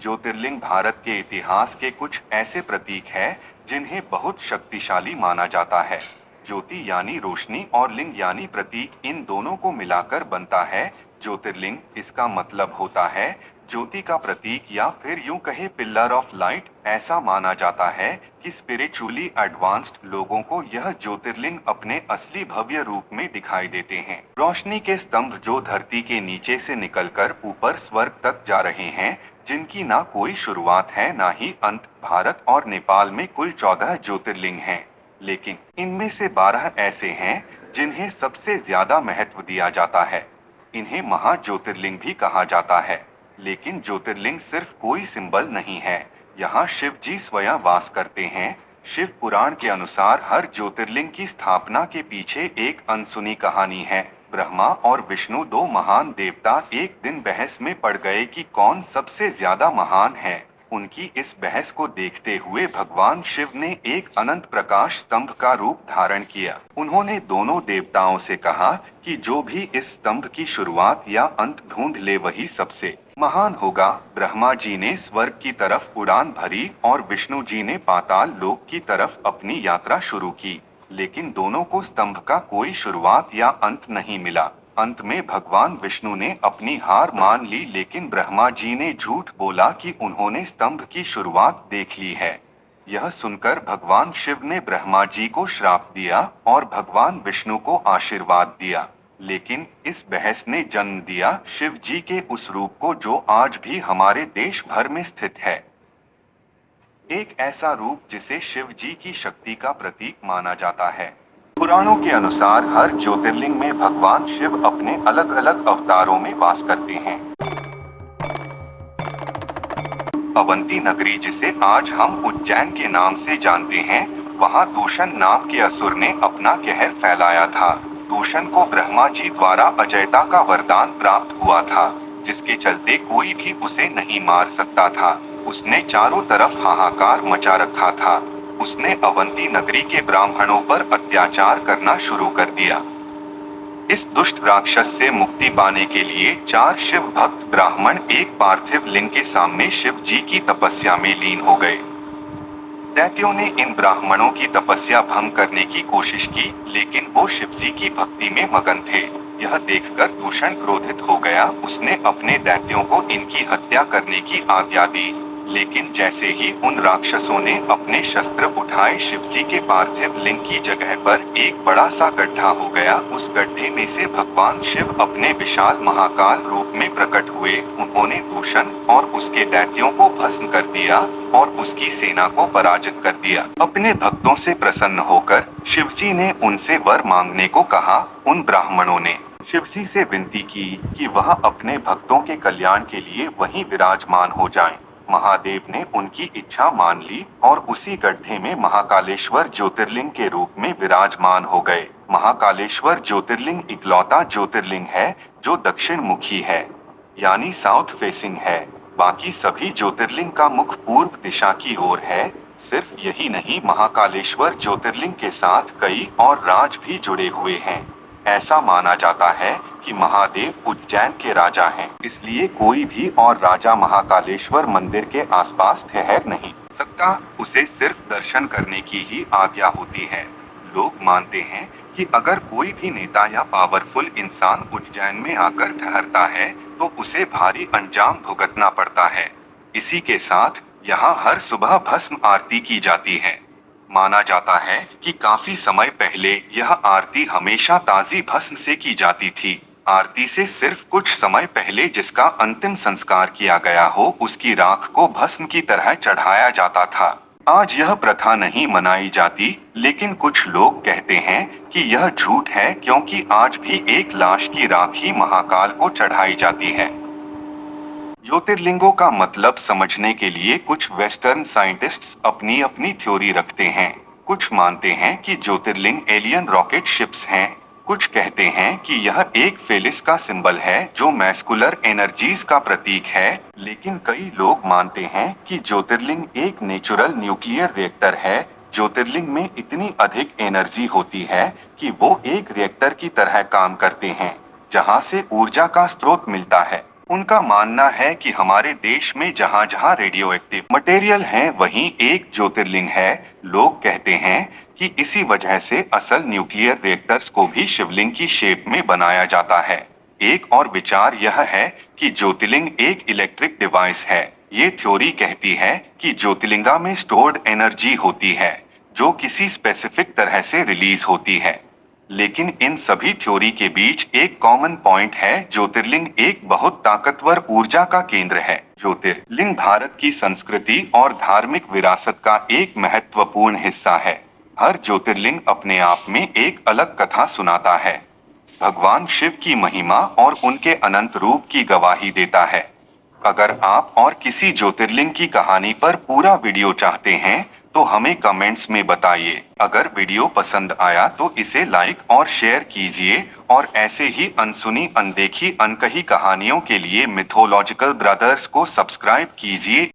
ज्योतिर्लिंग भारत के इतिहास के कुछ ऐसे प्रतीक हैं जिन्हें बहुत शक्तिशाली माना जाता है। ज्योति यानी रोशनी और लिंग यानी प्रतीक, इन दोनों को मिलाकर बनता है ज्योतिर्लिंग। इसका मतलब होता है ज्योति का प्रतीक, या फिर यूं कहे पिलर ऑफ लाइट। ऐसा माना जाता है कि स्पिरिचुअली एडवांस्ड लोगों को यह ज्योतिर्लिंग अपने असली भव्य रूप में दिखाई देते हैं। रोशनी के स्तंभ जो धरती के नीचे से निकलकर ऊपर स्वर्ग तक जा रहे हैं, जिनकी ना कोई शुरुआत है ना ही अंत। भारत और नेपाल में कुल 14 ज्योतिर्लिंग हैं, लेकिन इनमें से 12 ऐसे हैं जिन्हें सबसे ज्यादा महत्व दिया जाता है। इन्हें महाज्योतिर्लिंग भी कहा जाता है। लेकिन ज्योतिर्लिंग सिर्फ कोई सिंबल नहीं है, यहाँ शिव जी स्वयं वास करते हैं। शिव पुराण के अनुसार हर ज्योतिर्लिंग की स्थापना के पीछे एक अनसुनी कहानी है। ब्रह्मा और विष्णु, दो महान देवता, एक दिन बहस में पड़ गए कि कौन सबसे ज्यादा महान है। उनकी इस बहस को देखते हुए भगवान शिव ने एक अनंत प्रकाश स्तंभ का रूप धारण किया। उन्होंने दोनों देवताओं से कहा कि जो भी इस स्तंभ की शुरुआत या अंत ढूंढ ले वही सबसे महान होगा। ब्रह्मा जी ने स्वर्ग की तरफ उड़ान भरी और विष्णु जी ने पाताल लोक की तरफ अपनी यात्रा शुरू की, लेकिन दोनों को स्तंभ का कोई शुरुआत या अंत नहीं मिला। अंत में भगवान विष्णु ने अपनी हार मान ली, लेकिन ब्रह्मा जी ने झूठ बोला कि उन्होंने स्तंभ की शुरुआत देख ली है। यह सुनकर भगवान शिव ने ब्रह्मा जी को श्राप दिया और भगवान विष्णु को आशीर्वाद दिया। लेकिन इस बहस ने जन्म दिया शिव जी के उस रूप को जो आज भी हमारे देश भर में स्थित है। एक ऐसा रूप जिसे शिव जी की शक्ति का प्रतीक माना जाता है। पुराणों के अनुसार हर ज्योतिर्लिंग में भगवान शिव अपने अलग अलग अवतारों में वास करते हैं। अवंती नगरी, जिसे आज हम उज्जैन के नाम से जानते हैं, वहां दूषण नाम के असुर ने अपना कहर फैलाया था। दूषण को ब्रह्मा जी द्वारा अजयता का वरदान प्राप्त हुआ था, जिसके चलते कोई भी उसे नहीं मार सकता था। उसने चारों तरफ हाहाकार मचा रखा था। उसने अवंती नगरी के ब्राह्मणों पर अत्याचार करना शुरू कर दिया। इस दुष्ट राक्षस से मुक्ति पाने के लिए 4 शिव भक्त ब्राह्मण एक पार्थिव लिंग के सामने शिव जी की तपस्या में लीन हो गए। दैत्यों ने इन ब्राह्मणों की तपस्या भंग करने की कोशिश की, लेकिन वो शिव जी की भक्ति में मगन थे। यह देखकर दूषण क्रोधित हो गया। उसने अपने दैत्यों को इनकी हत्या करने की आज्ञा दी। लेकिन जैसे ही उन राक्षसों ने अपने शस्त्र उठाए, शिव जी के पार्थिव लिंग की जगह पर एक बड़ा सा गड्ढा हो गया। उस गड्ढे में से भगवान शिव अपने विशाल महाकाल रूप में प्रकट हुए। उन्होंने दूषण और उसके दैत्यों को भस्म कर दिया और उसकी सेना को पराजित कर दिया। अपने भक्तों से प्रसन्न होकर शिव जी ने उनसे वर मांगने को कहा। उन ब्राह्मणों ने शिव जी से विनती की कि वह अपने भक्तों के कल्याण के लिए वहीं विराजमान हो जाएं। महादेव ने उनकी इच्छा मान ली और उसी गड्ढे में महाकालेश्वर ज्योतिर्लिंग के रूप में विराजमान हो गए। महाकालेश्वर ज्योतिर्लिंग इकलौता ज्योतिर्लिंग है जो दक्षिण मुखी है, यानी साउथ फेसिंग है। बाकी सभी ज्योतिर्लिंग का मुख पूर्व दिशा की ओर है। सिर्फ यही नहीं, महाकालेश्वर ज्योतिर्लिंग के साथ कई और राज भी जुड़े हुए हैं। ऐसा माना जाता है कि महादेव उज्जैन के राजा हैं, इसलिए कोई भी और राजा महाकालेश्वर मंदिर के आसपास ठहर नहीं सकता। उसे सिर्फ दर्शन करने की ही आज्ञा होती है। लोग मानते हैं कि अगर कोई भी नेता या पावरफुल इंसान उज्जैन में आकर ठहरता है तो उसे भारी अंजाम भुगतना पड़ता है। इसी के साथ यहाँ हर सुबह भस्म आरती की जाती है। माना जाता है कि काफी समय पहले यह आरती हमेशा ताजी भस्म से की जाती थी। आरती से सिर्फ कुछ समय पहले जिसका अंतिम संस्कार किया गया हो, उसकी राख को भस्म की तरह चढ़ाया जाता था। आज यह प्रथा नहीं मनाई जाती, लेकिन कुछ लोग कहते हैं कि यह झूठ है, क्योंकि आज भी एक लाश की राख ही महाकाल को चढ़ाई जाती है। ज्योतिर्लिंगों का मतलब समझने के लिए कुछ वेस्टर्न साइंटिस्ट्स अपनी अपनी थ्योरी रखते हैं। कुछ मानते हैं कि ज्योतिर्लिंग एलियन रॉकेट शिप्स हैं। कुछ कहते हैं कि यह एक फेलिस का सिंबल है जो मैस्कुलर एनर्जीज का प्रतीक है। लेकिन कई लोग मानते हैं कि ज्योतिर्लिंग एक नेचुरल न्यूक्लियर रिएक्टर है। ज्योतिर्लिंग में इतनी अधिक एनर्जी होती है कि वो एक रिएक्टर की तरह काम करते हैं, जहां से ऊर्जा का स्रोत मिलता है। उनका मानना है कि हमारे देश में जहाँ जहाँ रेडियो एक्टिव मटेरियल है वहीं एक ज्योतिर्लिंग है। लोग कहते हैं कि इसी वजह से असल न्यूक्लियर रिएक्टर्स को भी शिवलिंग की शेप में बनाया जाता है। एक और विचार यह है कि ज्योतिर्लिंग एक इलेक्ट्रिक डिवाइस है। ये थ्योरी कहती है कि ज्योतिर्लिंगा में स्टोर्ड एनर्जी होती है जो किसी स्पेसिफिक तरह से रिलीज होती है। लेकिन इन सभी थ्योरी के बीच एक कॉमन पॉइंट है, ज्योतिर्लिंग एक बहुत ताकतवर ऊर्जा का केंद्र है। ज्योतिर्लिंग भारत की संस्कृति और धार्मिक विरासत का एक महत्वपूर्ण हिस्सा है। हर ज्योतिर्लिंग अपने आप में एक अलग कथा सुनाता है, भगवान शिव की महिमा और उनके अनंत रूप की गवाही देता है। अगर आप और किसी ज्योतिर्लिंग की कहानी पर पूरा वीडियो चाहते हैं तो हमें कमेंट्स में बताइए। अगर वीडियो पसंद आया तो इसे लाइक और शेयर कीजिए और ऐसे ही अनसुनी अनदेखी अनकही कहानियों के लिए मिथोलॉजिकल ब्रदर्स को सब्सक्राइब कीजिए।